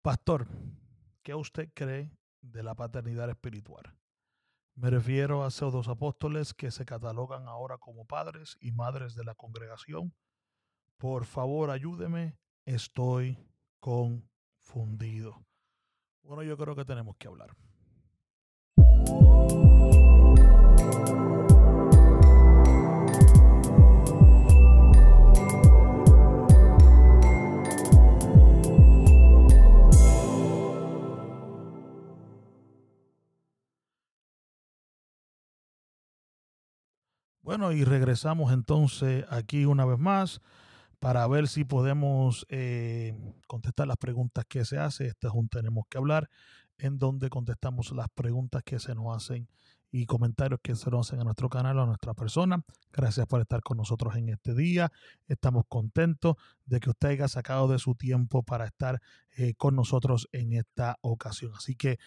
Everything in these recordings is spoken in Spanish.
Pastor, ¿qué usted cree de la paternidad espiritual? Me refiero a pseudos apóstoles que se catalogan ahora como padres y madres de la congregación. Por favor, ayúdeme, estoy confundido. Bueno, yo creo que tenemos que hablar. Bueno, y regresamos entonces aquí una vez más para ver si podemos contestar las preguntas que se hacen. Este es un Tenemos que hablar, en donde contestamos las preguntas que se nos hacen y comentarios que se nos hacen a nuestro canal o a nuestra persona. Gracias por estar con nosotros en este día. Estamos contentos de que usted haya sacado de su tiempo para estar con nosotros en esta ocasión. Así que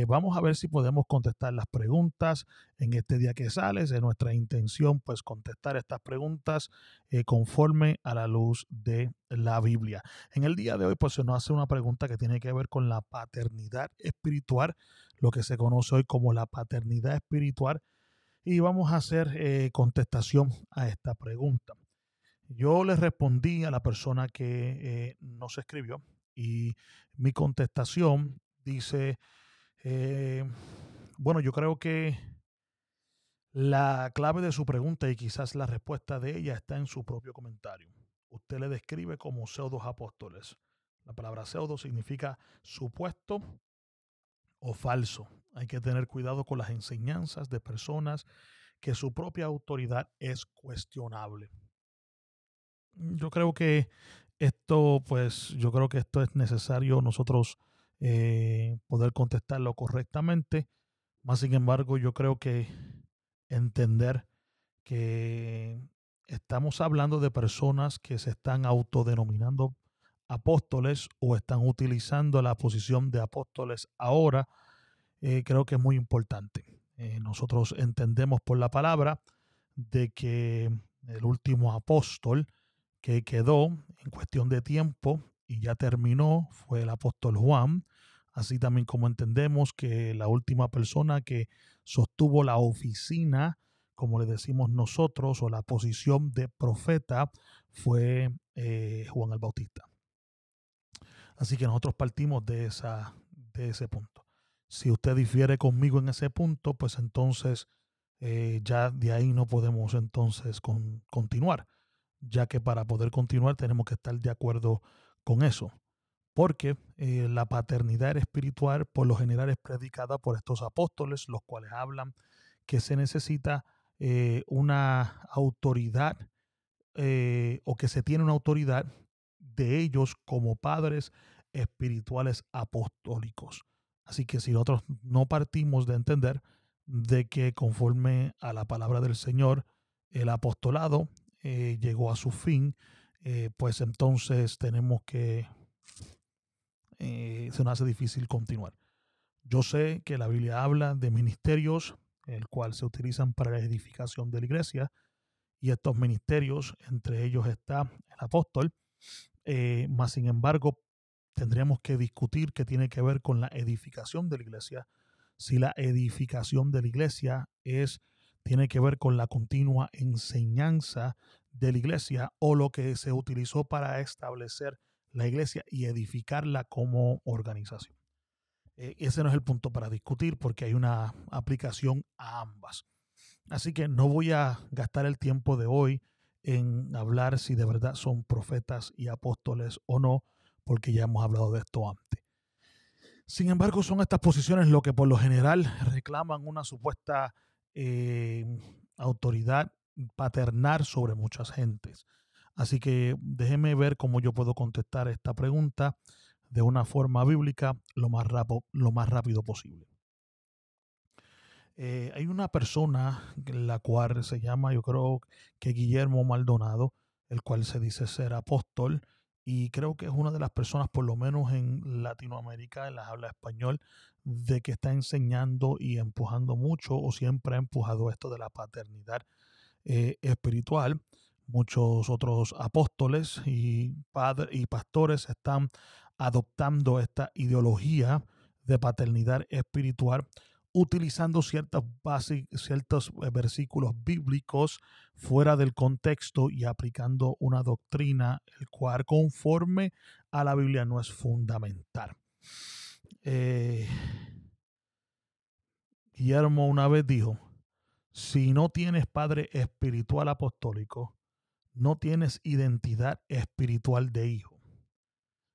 vamos a ver si podemos contestar las preguntas en este día que sale. Es nuestra intención, pues, contestar estas preguntas conforme a la luz de la Biblia. En el día de hoy, pues se nos hace una pregunta que tiene que ver con la paternidad espiritual, lo que se conoce hoy como la paternidad espiritual, y vamos a hacer contestación a esta pregunta. Yo le respondí a la persona que nos escribió y mi contestación dice, eh, bueno, yo creo que la clave de su pregunta y quizás la respuesta de ella está en su propio comentario. Usted le describe como pseudos apóstoles. La palabra pseudo significa supuesto o falso. Hay que tener cuidado con las enseñanzas de personas que su propia autoridad es cuestionable. Yo creo que yo creo que esto es necesario nosotros poder contestarlo correctamente. Más sin embargo, yo creo que entender que estamos hablando de personas que se están autodenominando apóstoles o están utilizando la posición de apóstoles ahora, creo que es muy importante. Nosotros entendemos por la palabra de que el último apóstol que quedó en cuestión de tiempo y ya terminó fue el apóstol Juan, así también como entendemos que la última persona que sostuvo la oficina, como le decimos nosotros, o la posición de profeta fue Juan el Bautista. Así que nosotros partimos de ese punto. Si usted difiere conmigo en ese punto, pues entonces ya de ahí no podemos entonces continuar, ya que para poder continuar tenemos que estar de acuerdo con eso, porque la paternidad espiritual por lo general es predicada por estos apóstoles, los cuales hablan que se necesita una autoridad o que se tiene una autoridad de ellos como padres espirituales apostólicos. Así que si nosotros no partimos de entender de que conforme a la palabra del Señor, el apostolado llegó a su fin, pues entonces tenemos que, se nos hace difícil continuar. Yo sé que la Biblia habla de ministerios, el cual se utilizan para la edificación de la iglesia, y estos ministerios, entre ellos está el apóstol, más sin embargo, tendríamos que discutir qué tiene que ver con la edificación de la iglesia, si la edificación de la iglesia tiene que ver con la continua enseñanza de la iglesia o lo que se utilizó para establecer la iglesia y edificarla como organización. Ese no es el punto para discutir porque hay una aplicación a ambas. Así que no voy a gastar el tiempo de hoy en hablar si de verdad son profetas y apóstoles o no, porque ya hemos hablado de esto antes. Sin embargo, son estas posiciones lo que por lo general reclaman una supuesta eh, autoridad paternal sobre muchas gentes. Así que déjeme ver cómo yo puedo contestar esta pregunta de una forma bíblica lo más rápido posible. Hay una persona la cual se llama, yo creo que Guillermo Maldonado, el cual se dice ser apóstol, y creo que es una de las personas, por lo menos en Latinoamérica, en la habla español, de que está enseñando y empujando mucho, o siempre ha empujado esto de la paternidad espiritual. Muchos otros apóstoles y pastores están adoptando esta ideología de paternidad espiritual, utilizando ciertos versículos bíblicos fuera del contexto y aplicando una doctrina el cual conforme a la Biblia no es fundamental. Guillermo una vez dijo, si no tienes padre espiritual apostólico, no tienes identidad espiritual de hijo.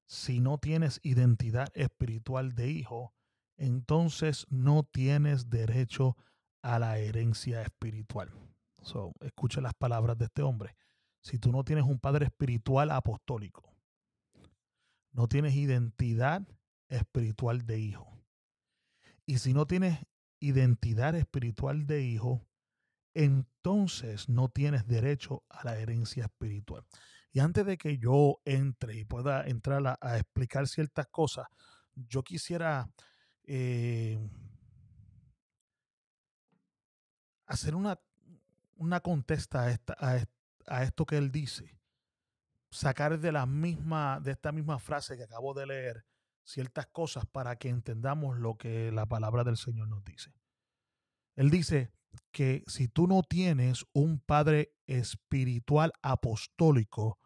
Si no tienes identidad espiritual de hijo, entonces no tienes derecho a la herencia espiritual. Escucha las palabras de este hombre. Si tú no tienes un padre espiritual apostólico, no tienes identidad espiritual de hijo. Y si no tienes identidad espiritual de hijo, entonces no tienes derecho a la herencia espiritual. Y antes de que yo entre y pueda entrar a explicar ciertas cosas, yo quisiera hacer una contesta a esto que él dice. Sacar de esta misma frase que acabo de leer ciertas cosas para que entendamos lo que la palabra del Señor nos dice. Él dice que si tú no tienes un padre espiritual apostólico,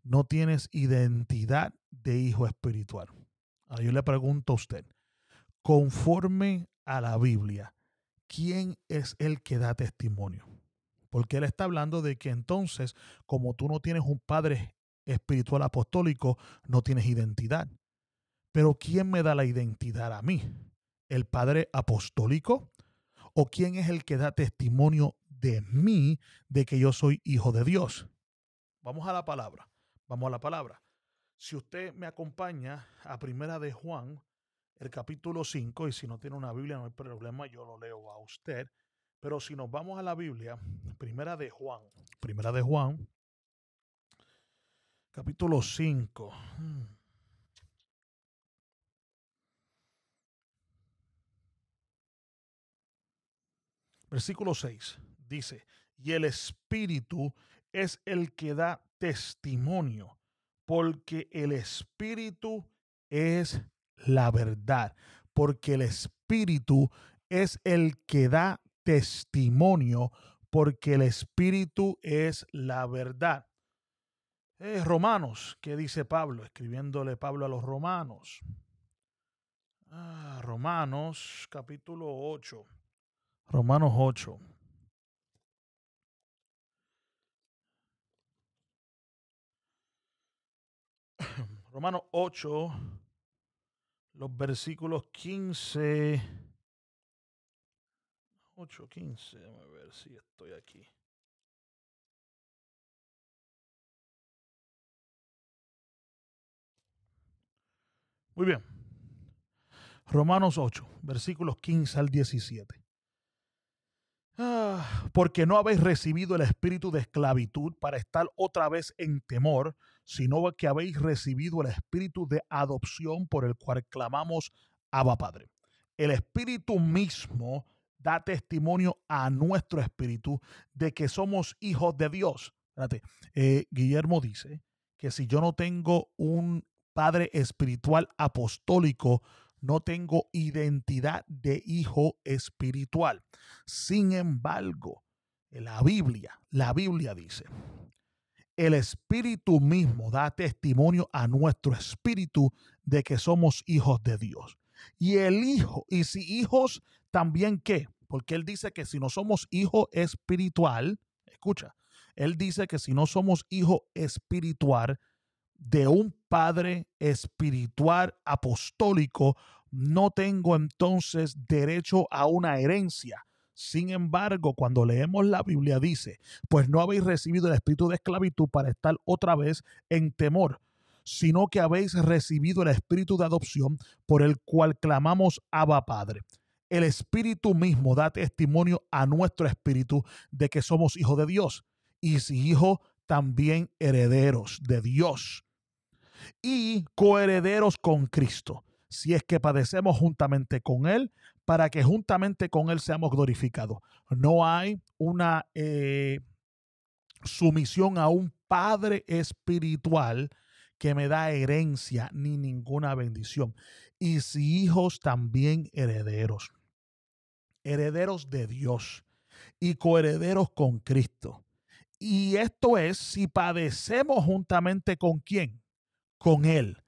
no tienes identidad de hijo espiritual. Ahora yo le pregunto a usted, conforme a la Biblia, ¿quién es el que da testimonio? Porque él está hablando de que entonces, como tú no tienes un padre espiritual apostólico, no tienes identidad. Pero ¿quién me da la identidad a mí? ¿El padre apostólico? ¿O quién es el que da testimonio de mí, de que yo soy hijo de Dios? Vamos a la palabra. Vamos a la palabra. Si usted me acompaña a Primera de Juan, el capítulo 5, y si no tiene una Biblia no hay problema, yo lo leo a usted. Pero si nos vamos a la Biblia, Primera de Juan, capítulo 5. Versículo 6 dice, y el Espíritu es el que da testimonio, porque el Espíritu es la verdad, porque el Espíritu es el que da testimonio, porque el Espíritu es la verdad. Romanos, ¿qué dice Pablo? Escribiéndole Pablo a los romanos. Romanos, capítulo 8. Romanos 8. Romanos 8, los versículos 15. 8, 15. Déjame ver si estoy aquí. Muy bien. Romanos 8, versículos 15 al 17. Porque no habéis recibido el espíritu de esclavitud para estar otra vez en temor, sino que habéis recibido el espíritu de adopción por el cual clamamos Abba Padre. El espíritu mismo da testimonio a nuestro espíritu de que somos hijos de Dios. Espérate, Guillermo dice que si yo no tengo un padre espiritual apostólico, no tengo identidad de hijo espiritual. Sin embargo, la Biblia dice, el Espíritu mismo da testimonio a nuestro espíritu de que somos hijos de Dios. Y el hijo, y si hijos, también qué, porque él dice que si no somos hijo espiritual, escucha, él dice que si no somos hijo espiritual, de un padre espiritual apostólico, no tengo entonces derecho a una herencia. Sin embargo, cuando leemos la Biblia dice, pues no habéis recibido el espíritu de esclavitud para estar otra vez en temor, sino que habéis recibido el espíritu de adopción por el cual clamamos Abba Padre. El espíritu mismo da testimonio a nuestro espíritu de que somos hijos de Dios. Y si hijos, también herederos de Dios y coherederos con Cristo, si es que padecemos juntamente con Él, para que juntamente con Él seamos glorificados. No hay una sumisión a un Padre espiritual que me da herencia ni ninguna bendición. Y si hijos, también herederos. Herederos de Dios y coherederos con Cristo. Y esto es si padecemos juntamente con ¿quién? Con Él,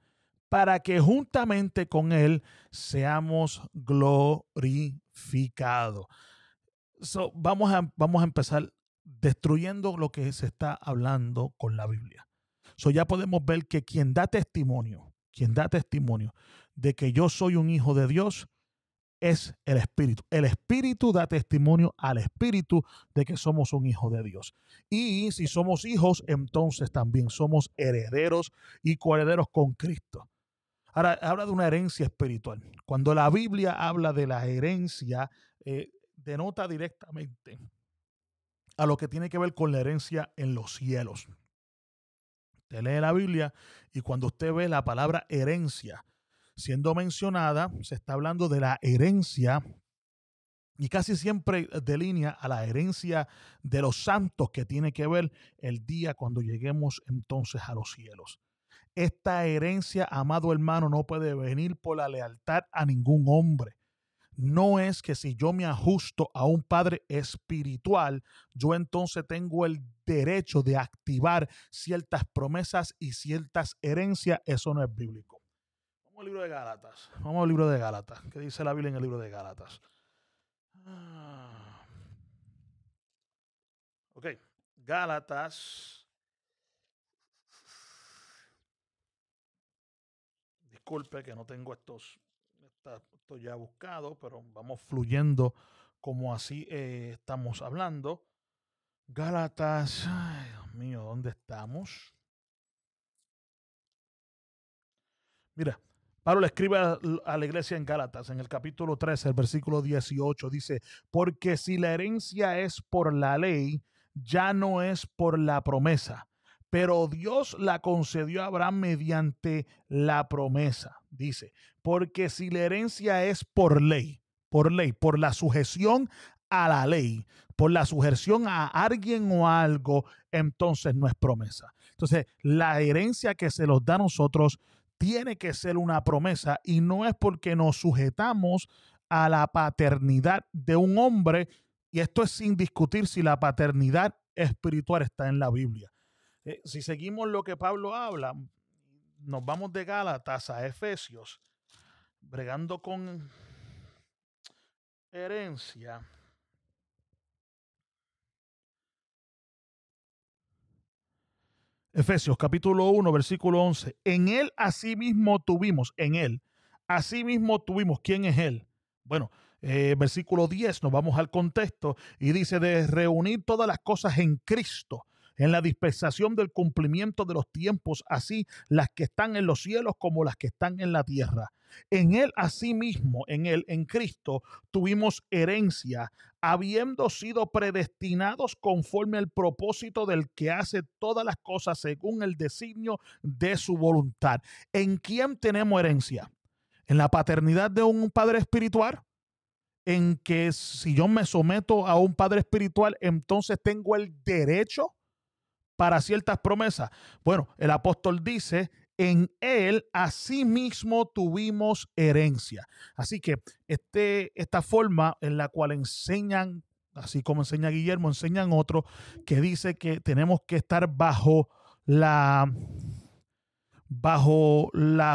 para que juntamente con Él seamos glorificados. Vamos a empezar destruyendo lo que se está hablando con la Biblia. Ya podemos ver que quien da testimonio de que yo soy un hijo de Dios es el Espíritu. El Espíritu da testimonio al Espíritu de que somos un hijo de Dios. Y si somos hijos, entonces también somos herederos y coherederos con Cristo. Ahora, habla de una herencia espiritual. Cuando la Biblia habla de la herencia, denota directamente a lo que tiene que ver con la herencia en los cielos. Usted lee la Biblia y cuando usted ve la palabra herencia siendo mencionada, se está hablando de la herencia y casi siempre delinea a la herencia de los santos que tiene que ver el día cuando lleguemos entonces a los cielos. Esta herencia, amado hermano, no puede venir por la lealtad a ningún hombre. No es que si yo me ajusto a un padre espiritual, yo entonces tengo el derecho de activar ciertas promesas y ciertas herencias. Eso no es bíblico. Vamos al libro de Gálatas. Vamos al libro de Gálatas. ¿Qué dice la Biblia en el libro de Gálatas? Ok, Gálatas. Disculpe que no tengo esto ya buscado, pero vamos fluyendo como así estamos hablando. Gálatas, ay Dios mío, ¿dónde estamos? Mira, Pablo le escribe a la iglesia en Gálatas, en el capítulo 13, el versículo 18, dice, porque si la herencia es por la ley, ya no es por la promesa, pero Dios la concedió a Abraham mediante la promesa. Dice, porque si la herencia es por ley, por la sujeción a la ley, por la sujeción a alguien o a algo, entonces no es promesa. Entonces, la herencia que se nos da a nosotros tiene que ser una promesa y no es porque nos sujetamos a la paternidad de un hombre, y esto es sin discutir si la paternidad espiritual está en la Biblia. Si seguimos lo que Pablo habla, nos vamos de Gálatas a Efesios, bregando con herencia. Efesios capítulo 1, versículo 11. En él asimismo tuvimos, ¿quién es él? Bueno, versículo 10, nos vamos al contexto y dice de reunir todas las cosas en Cristo, en la dispensación del cumplimiento de los tiempos, así las que están en los cielos como las que están en la tierra. En él asimismo, en Cristo, tuvimos herencia, habiendo sido predestinados conforme al propósito del que hace todas las cosas según el designio de su voluntad. ¿En quién tenemos herencia? ¿En la paternidad de un padre espiritual? En que si yo me someto a un padre espiritual, entonces tengo el derecho para ciertas promesas. Bueno, el apóstol dice, en él asimismo tuvimos herencia. Así que esta forma en la cual enseñan, así como enseña Guillermo, enseñan otros, que dice que tenemos que estar bajo la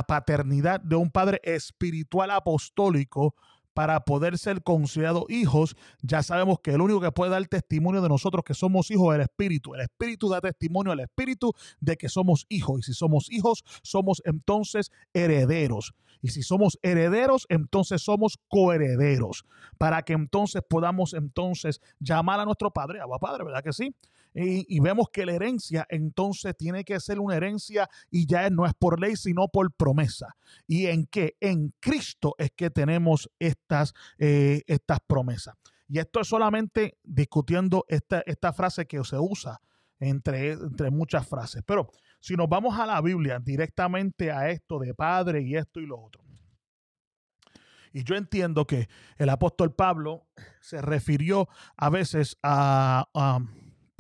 paternidad de un padre espiritual apostólico para poder ser considerados hijos. Ya sabemos que el único que puede dar testimonio de nosotros que somos hijos es el Espíritu. El Espíritu da testimonio al Espíritu de que somos hijos. Y si somos hijos, somos entonces herederos. Y si somos herederos, entonces somos coherederos. Para que entonces podamos entonces llamar a nuestro Padre, Abba Padre, ¿verdad que sí? Y vemos que la herencia entonces tiene que ser una herencia y ya no es por ley, sino por promesa. ¿Y en qué? En Cristo es que tenemos estas promesas. Y esto es solamente discutiendo esta frase que se usa entre muchas frases. Pero si nos vamos a la Biblia directamente a esto de padre y esto y lo otro. Y yo entiendo que el apóstol Pablo se refirió a veces a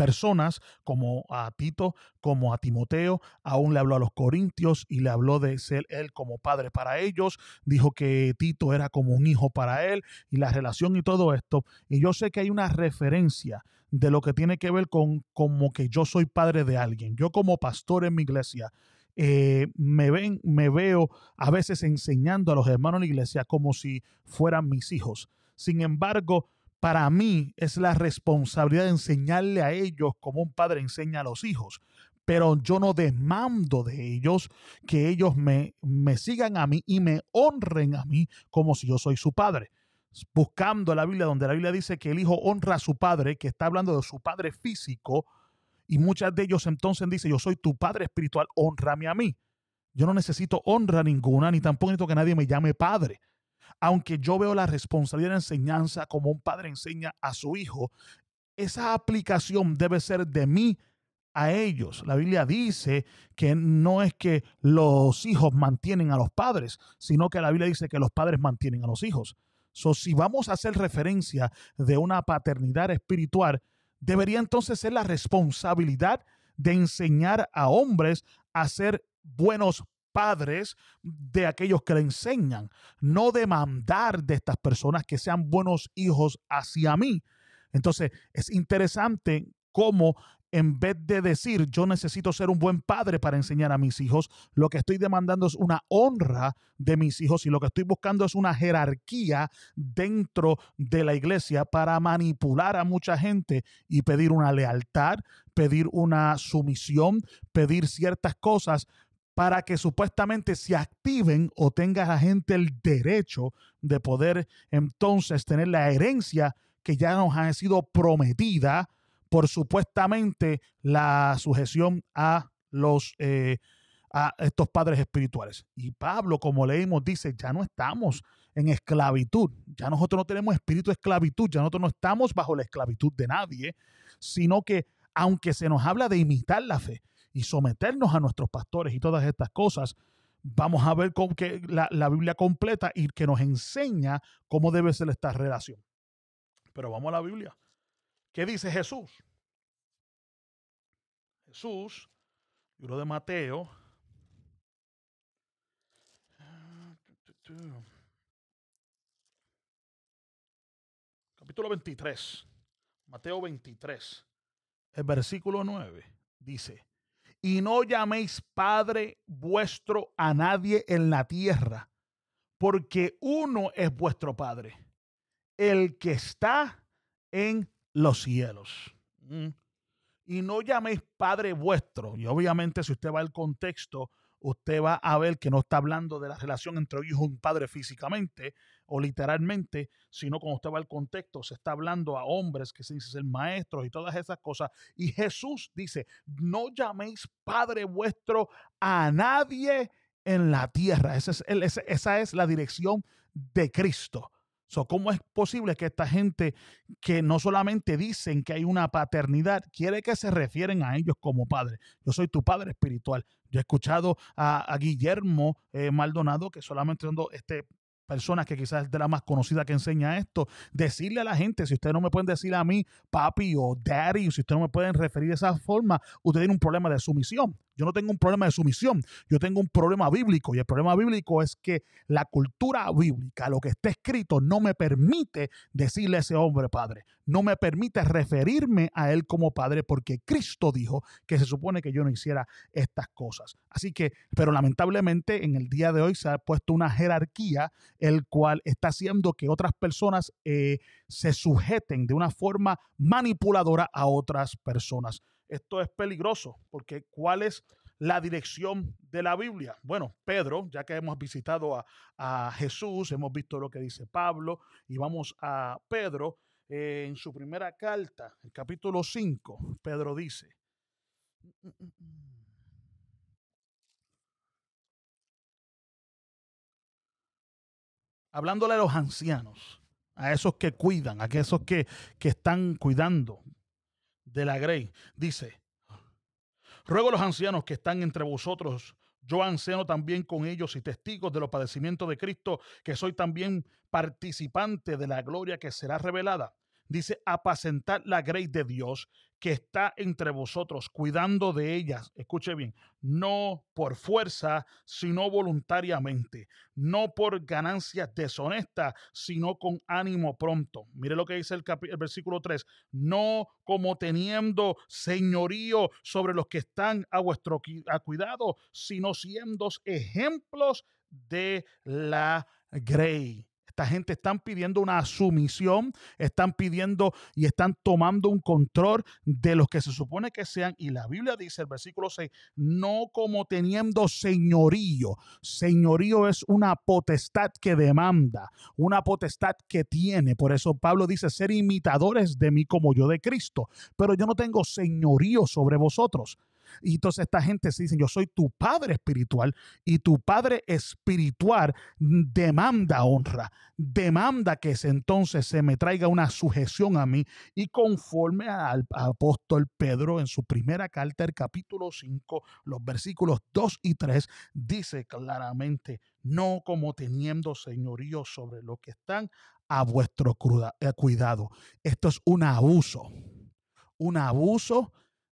personas, como a Tito, como a Timoteo, aún le habló a los corintios y le habló de ser él como padre para ellos, dijo que Tito era como un hijo para él y la relación y todo esto. Y yo sé que hay una referencia de lo que tiene que ver con como que yo soy padre de alguien. Yo como pastor en mi iglesia, me veo a veces enseñando a los hermanos en la iglesia como si fueran mis hijos. Sin embargo, para mí es la responsabilidad de enseñarle a ellos como un padre enseña a los hijos. Pero yo no demando de ellos que ellos me sigan a mí y me honren a mí como si yo soy su padre. Buscando la Biblia, donde la Biblia dice que el hijo honra a su padre, que está hablando de su padre físico, y muchas de ellos entonces dicen, yo soy tu padre espiritual, honrame a mí. Yo no necesito honra ninguna, ni tampoco necesito que nadie me llame padre. Aunque yo veo la responsabilidad de enseñanza como un padre enseña a su hijo, esa aplicación debe ser de mí a ellos. La Biblia dice que no es que los hijos mantienen a los padres, sino que la Biblia dice que los padres mantienen a los hijos. Si vamos a hacer referencia de una paternidad espiritual, debería entonces ser la responsabilidad de enseñar a hombres a ser buenos padres de aquellos que le enseñan, no demandar de estas personas que sean buenos hijos hacia mí. Entonces, es interesante cómo en vez de decir yo necesito ser un buen padre para enseñar a mis hijos, lo que estoy demandando es una honra de mis hijos y lo que estoy buscando es una jerarquía dentro de la iglesia para manipular a mucha gente y pedir una lealtad, pedir una sumisión, pedir ciertas cosas para que supuestamente se activen o tenga la gente el derecho de poder entonces tener la herencia que ya nos ha sido prometida por supuestamente la sujeción a estos padres espirituales. Y Pablo, como leímos, dice, ya no estamos en esclavitud, ya nosotros no tenemos espíritu de esclavitud, ya nosotros no estamos bajo la esclavitud de nadie, sino que aunque se nos habla de imitar la fe y someternos a nuestros pastores y todas estas cosas, vamos a ver cómo que la Biblia completa y que nos enseña cómo debe ser esta relación. Pero vamos a la Biblia. ¿Qué dice Jesús? Jesús, libro de Mateo, capítulo 23, Mateo 23, el versículo 9, dice, y no llaméis Padre vuestro a nadie en la tierra, porque uno es vuestro Padre, el que está en los cielos. Y no llaméis Padre vuestro. Y obviamente si usted va al contexto, usted va a ver que no está hablando de la relación entre un hijo y un padre físicamente o literalmente, sino cuando usted va al contexto, se está hablando a hombres que se dicen ser maestros y todas esas cosas. Y Jesús dice, no llaméis Padre vuestro a nadie en la tierra. Esa es la dirección de Cristo. ¿Cómo es posible que esta gente que no solamente dicen que hay una paternidad, quiere que se refieren a ellos como padre? Yo soy tu padre espiritual. Yo he escuchado a Guillermo Maldonado, que solamente siendo personas que quizás es de la más conocida que enseña esto, decirle a la gente, si ustedes no me pueden decir a mí papi o daddy, o si ustedes no me pueden referir de esa forma, usted tiene un problema de sumisión. Yo no tengo un problema de sumisión, yo tengo un problema bíblico, y el problema bíblico es que la cultura bíblica, lo que está escrito, no me permite decirle a ese hombre padre, no me permite referirme a él como padre, porque Cristo dijo que se supone que yo no hiciera estas cosas. Así que, pero lamentablemente en el día de hoy se ha puesto una jerarquía el cual está haciendo que otras personas se sujeten de una forma manipuladora a otras personas. Esto es peligroso porque ¿cuál es la dirección de la Biblia? Bueno, Pedro, ya que hemos visitado a Jesús, hemos visto lo que dice Pablo y vamos a Pedro en su primera carta, el capítulo 5, Pedro dice, hablándole a los ancianos, a esos que cuidan, a esos que están cuidando de la grey, dice, ruego a los ancianos que están entre vosotros, yo anciano también con ellos y testigos de los padecimientos de Cristo, que soy también participante de la gloria que será revelada. Dice, apacentad la grey de Dios que está entre vosotros, cuidando de ellas, escuche bien, no por fuerza, sino voluntariamente, no por ganancias deshonestas, sino con ánimo pronto. Mire lo que dice el versículo 3, no como teniendo señorío sobre los que están a vuestro cuidado, sino siendo ejemplos de la grey. Esta gente están pidiendo una sumisión, están pidiendo y están tomando un control de los que se supone que sean. Y la Biblia dice, el versículo 6, no como teniendo señorío. Señorío es una potestad que demanda, una potestad que tiene. Por eso Pablo dice, ser imitadores de mí como yo de Cristo. Pero yo no tengo señorío sobre vosotros. Y entonces esta gente se dice, yo soy tu padre espiritual y tu padre espiritual demanda honra, demanda que entonces se me traiga una sujeción a mí y conforme al apóstol Pedro en su primera carta, el capítulo 5, los versículos 2 y 3, dice claramente, no como teniendo señorío sobre los que están a vuestro cuidado. Esto es un abuso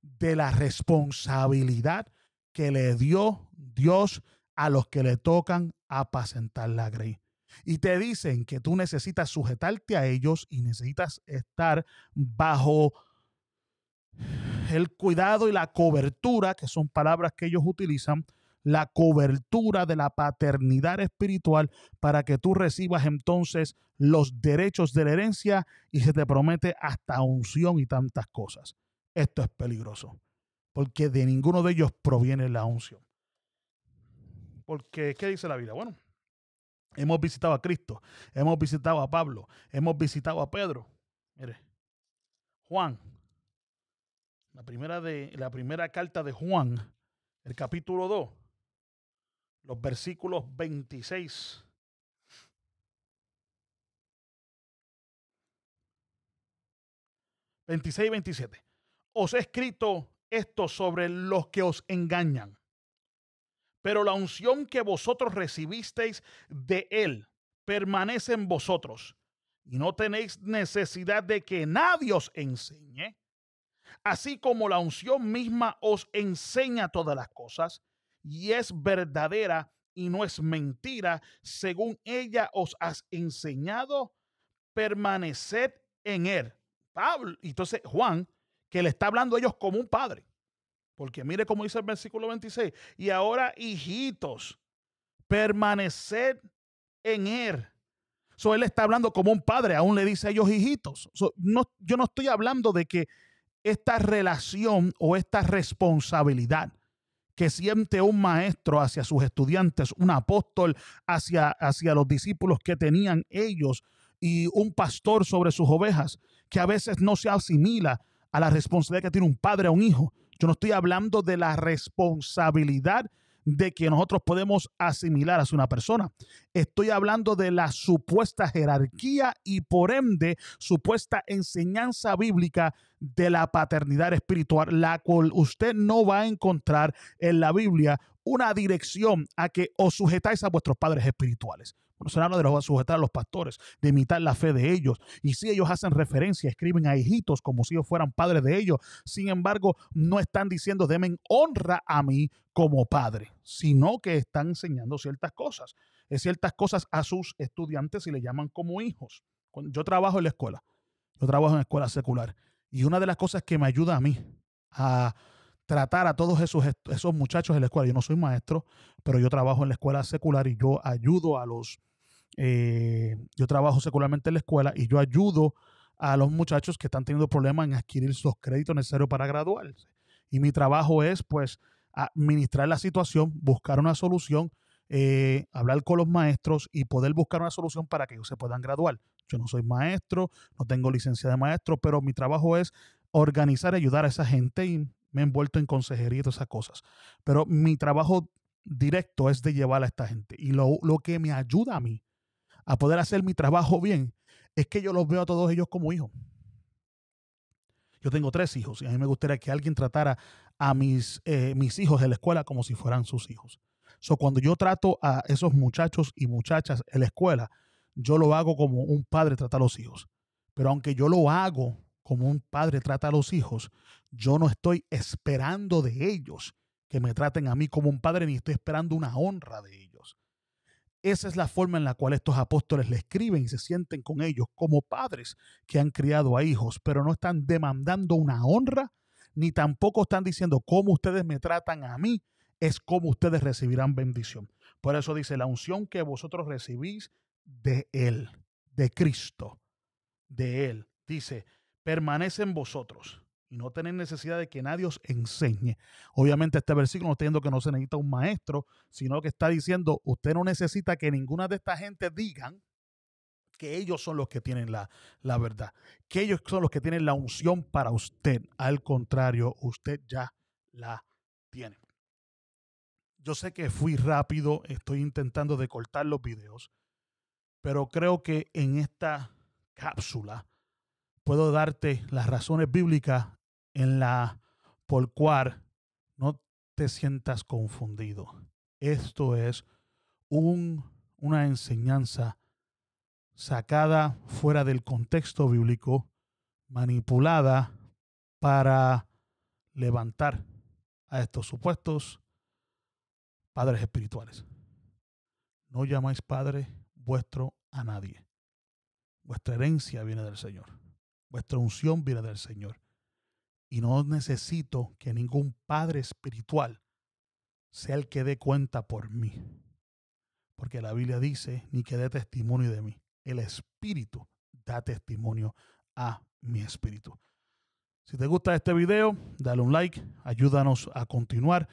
de la responsabilidad que le dio Dios a los que le tocan apacentar la grey. Y te dicen que tú necesitas sujetarte a ellos y necesitas estar bajo el cuidado y la cobertura, que son palabras que ellos utilizan, la cobertura de la paternidad espiritual para que tú recibas entonces los derechos de la herencia y se te promete hasta unción y tantas cosas. Esto es peligroso, porque de ninguno de ellos proviene la unción. Porque, ¿qué dice la Biblia? Bueno, hemos visitado a Cristo, hemos visitado a Pablo, hemos visitado a Pedro. Mire, Juan, la primera carta de Juan, el capítulo 2, los versículos 26. 26 y 27. Os he escrito esto sobre los que os engañan. Pero la unción que vosotros recibisteis de él permanece en vosotros. Y no tenéis necesidad de que nadie os enseñe. Así como la unción misma os enseña todas las cosas. Y es verdadera y no es mentira. Según ella os has enseñado, permaneced en él. Pablo, entonces Juan, que le está hablando a ellos como un padre. Porque mire cómo dice el versículo 26. Y ahora, hijitos, permaneced en él. Él está hablando como un padre, aún le dice a ellos hijitos. Yo no estoy hablando de que esta relación o esta responsabilidad que siente un maestro hacia sus estudiantes, un apóstol hacia los discípulos que tenían ellos y un pastor sobre sus ovejas, que a veces no se asimila a la responsabilidad que tiene un padre a un hijo. Yo no estoy hablando de la responsabilidad de que nosotros podemos asimilar hacia una persona. Estoy hablando de la supuesta jerarquía y por ende supuesta enseñanza bíblica de la paternidad espiritual, la cual usted no va a encontrar en la Biblia una dirección a que os sujetáis a vuestros padres espirituales. Bueno, se habla de los sujetar a los pastores, de imitar la fe de ellos. Y si ellos hacen referencia, escriben a hijitos como si ellos fueran padres de ellos. Sin embargo, no están diciendo, denme honra a mí como padre, sino que están enseñando ciertas cosas a sus estudiantes y le llaman como hijos. Yo trabajo en la escuela, yo trabajo en escuela secular y una de las cosas que me ayuda a mí a tratar a todos esos muchachos en la escuela, yo no soy maestro, pero yo trabajo en la escuela secular y yo ayudo a yo trabajo secularmente en la escuela y yo ayudo a los muchachos que están teniendo problemas en adquirir los créditos necesarios para graduarse. Y mi trabajo es, pues, administrar la situación, buscar una solución, hablar con los maestros y poder buscar una solución para que ellos se puedan graduar. Yo no soy maestro, no tengo licencia de maestro, pero mi trabajo es organizar y ayudar a esa gente y me he envuelto en consejería y todas esas cosas. Pero mi trabajo directo es de llevar a esta gente. Y lo que me ayuda a mí a poder hacer mi trabajo bien es que yo los veo a todos ellos como hijos. Yo tengo 3 hijos y a mí me gustaría que alguien tratara a mis hijos en la escuela como si fueran sus hijos. Cuando yo trato a esos muchachos y muchachas en la escuela, yo lo hago como un padre trata a los hijos. Pero aunque yo lo hago como un padre trata a los hijos, yo no estoy esperando de ellos que me traten a mí como un padre, ni estoy esperando una honra de ellos. Esa es la forma en la cual estos apóstoles le escriben y se sienten con ellos como padres que han criado a hijos, pero no están demandando una honra, ni tampoco están diciendo cómo ustedes me tratan a mí, es como ustedes recibirán bendición. Por eso dice, la unción que vosotros recibís de Él, de Cristo, de Él. Dice, permanece en vosotros y no tenéis necesidad de que nadie os enseñe. Obviamente este versículo no está diciendo que no se necesita un maestro, sino que está diciendo, usted no necesita que ninguna de esta gente digan que ellos son los que tienen la verdad, que ellos son los que tienen la unción para usted. Al contrario, usted ya la tiene. Yo sé que fui rápido, estoy intentando de cortar los videos, pero creo que en esta cápsula puedo darte las razones bíblicas en la por cual no te sientas confundido. Esto es una enseñanza sacada fuera del contexto bíblico, manipulada para levantar a estos supuestos padres espirituales. No llamáis padre vuestro a nadie. Vuestra herencia viene del Señor. Vuestra unción viene del Señor. Y no necesito que ningún padre espiritual sea el que dé cuenta por mí. Porque la Biblia dice, ni que dé testimonio de mí. El Espíritu da testimonio a mi espíritu. Si te gusta este video, dale un like, ayúdanos a continuar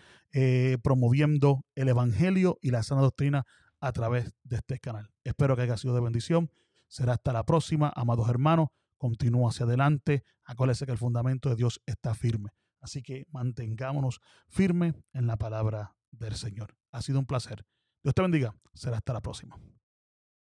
promoviendo el Evangelio y la sana doctrina a través de este canal. Espero que haya sido de bendición. Será hasta la próxima, amados hermanos. Continúa hacia adelante. Acuérdense que el fundamento de Dios está firme. Así que mantengámonos firmes en la palabra del Señor. Ha sido un placer. Dios te bendiga. Será hasta la próxima.